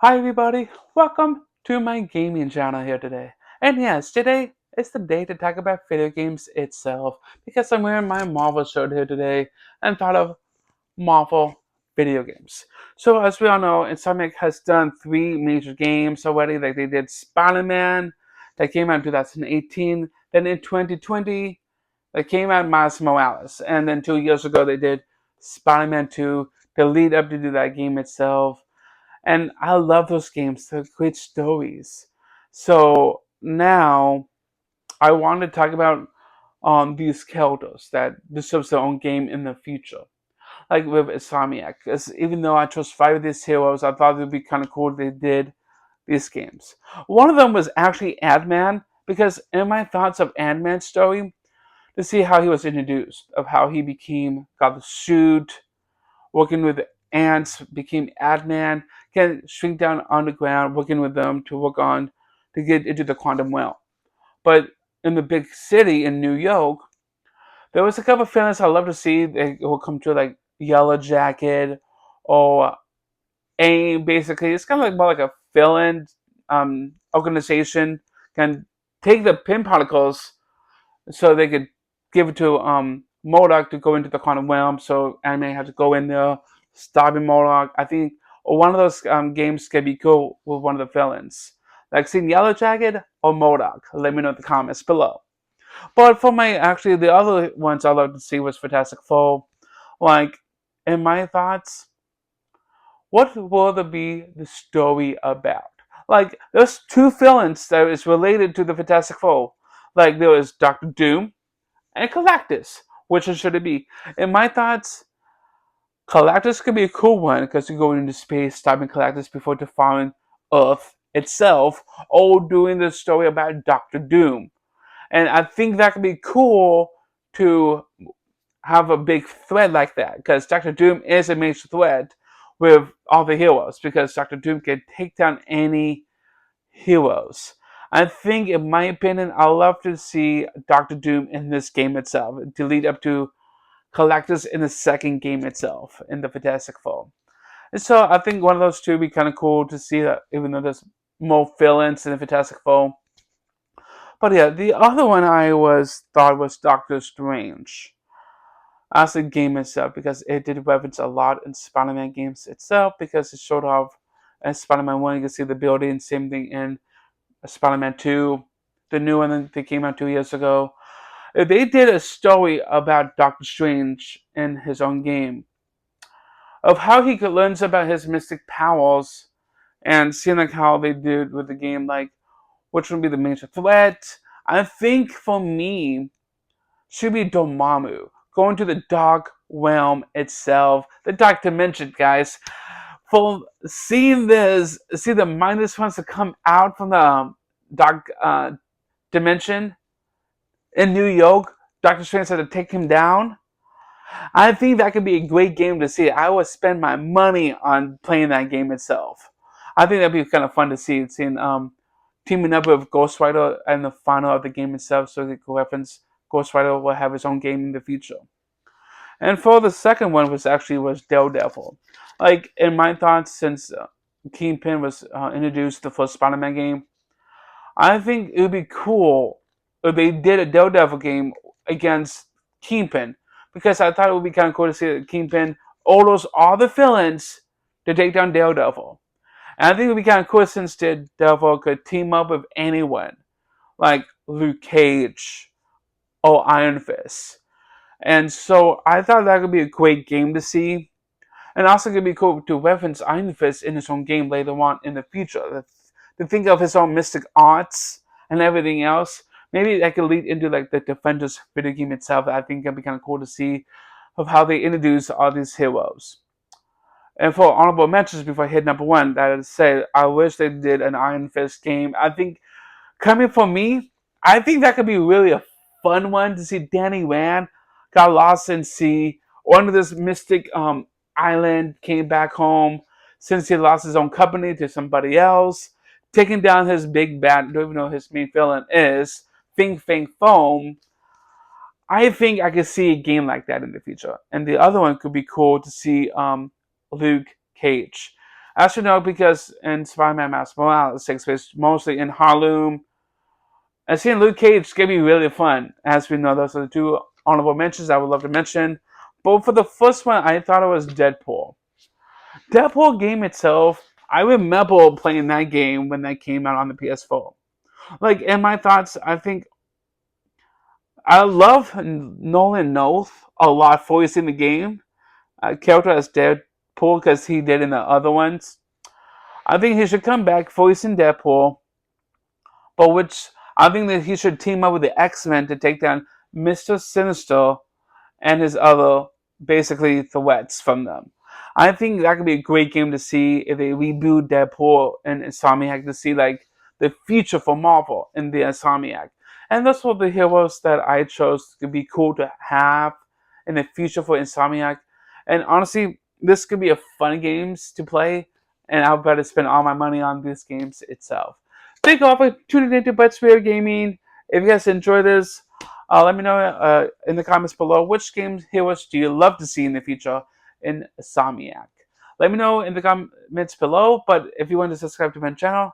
Hi everybody, welcome to my gaming channel here today. And yes, today is the day to talk about video games itself because I'm wearing my Marvel shirt here today and thought of Marvel video games. So as we all know, Insomniac has done three major games already. Like they did Spider-Man that came out in 2018, then in 2020 that came out Miles Morales, and then 2 years ago they did Spider-Man 2, the lead up to do that game itself. And I love those games. They're great stories. So now I want to talk about these characters that deserves their own game in the future. Like with Insomniac. Because even though I chose five of these heroes, I thought it would be kind of cool if they did these games. One of them was actually Ant-Man, because in my thoughts of Ant-Man's story, to see how he was introduced, of how he got the suit, working with ants, became Ant-Man, can shrink down underground, working with them to get into the quantum realm. But in the big city in New York, there was a couple of villains I love to see. They will come to like Yellow Jacket or AIM. Basically, it's kind of like more like a villain organization can take the pin particles so they could give it to Modok to go into the quantum realm. So anime had to go in there, stopping Modok. I think one of those games could be cool with one of the villains, like seeing Yellow Jacket or Modok. Let me know in the comments below. But for my actually the other ones I love to see was Fantastic Four. Like in my thoughts, what will there be the story about? Like there's two villains that is related to the Fantastic Four. Like there was Doctor Doom and Galactus. Which one should it be? In my thoughts, Galactus could be a cool one because you're going into space, stopping Galactus before defying Earth itself, or doing the story about Doctor Doom. And I think that could be cool to have a big thread like that because Doctor Doom is a major threat with all the heroes because Doctor Doom can take down any heroes. I think, in my opinion, I'd love to see Doctor Doom in this game itself to lead up to Galactus in the second game itself in the Fantastic Four. And so I think one of those two would be kind of cool to see that, even though there's more villains in the Fantastic Four. But yeah, the other one I was thought was Doctor Strange as a game itself because it did reference a lot in Spider-Man games itself because it showed off in Spider-Man 1 you can see the building, same thing in Spider-Man 2, the new one that came out 2 years ago. They did a story about Doctor Strange in his own game of how he could learn about his mystic powers and seeing like how they did with the game, like which would be the major threat. I think for me should be Dormammu going to the dark realm itself, the dark dimension, guys. For seeing this, see the mindless ones to come out from the dark dimension in New York. Doctor Strange had to take him down. I think that could be a great game to see. I would spend my money on playing that game itself. I think that'd be kind of fun to see. Seeing teaming up with Ghost Rider and the final of the game itself, so they could reference Ghost Rider will have his own game in the future. And for the second one was Daredevil. Like in my thoughts, since Kingpin was introduced the first Spider-Man game, I think it would be cool if they did a Daredevil game against Kingpin because I thought it would be kind of cool to see Kingpin orders all the villains to take down Daredevil. And I think it would be kind of cool since Daredevil could team up with anyone like Luke Cage or Iron Fist. And so I thought that could be a great game to see. And also could be cool to reference Iron Fist in his own game later on in the future. To think of his own mystic arts and everything else. Maybe that could lead into like the Defenders video game itself. I think it'd be kind of cool to see of how they introduce all these heroes. And for honorable mentions before I hit number one, that is say I wish they did an Iron Fist game. I think coming from me, I think that could be really a fun one to see Danny Rand got lost in sea, went to this mystic island, came back home since he lost his own company to somebody else, taking down his big bad, don't even know who his main villain is, Fing Fang Foam. I think I could see a game like that in the future. And the other one could be cool to see Luke Cage. As you know, because in Spider-Man Miles Morales takes place mostly in Harlem, and seeing Luke Cage can be really fun. As we know, those are the two honorable mentions I would love to mention. But for the first one, I thought it was Deadpool. Deadpool game itself, I remember playing that game when that came out on the PS4. Like, in my thoughts, I think I love Nolan North a lot for voicing the game. Character as Deadpool because he did in the other ones. I think he should come back voicing Deadpool, but which I think that he should team up with the X-Men to take down Mr. Sinister and his other basically threats from them. I think that could be a great game to see if they reboot Deadpool and Insomniac to see like the future for Marvel in the Insomniac. And that's what the heroes that I chose could be cool to have in the future for Insomniac. And honestly, this could be a fun games to play, and I'll better spend all my money on these games itself. Thank you all for tuning into Bud Spirit Gaming. If you guys enjoy this, let me know in the comments below which games heroes do you love to see in the future in Insomniac. Let me know in the comments below, but if you want to subscribe to my channel,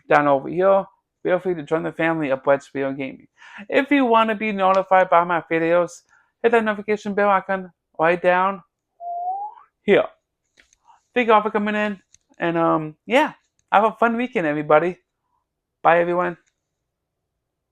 down over here, feel free to join the family of Bud Spirit Gaming. If you want to be notified by my videos, hit that notification bell icon right down here. Thank you all for coming in, and yeah, have a fun weekend, everybody. Bye, everyone.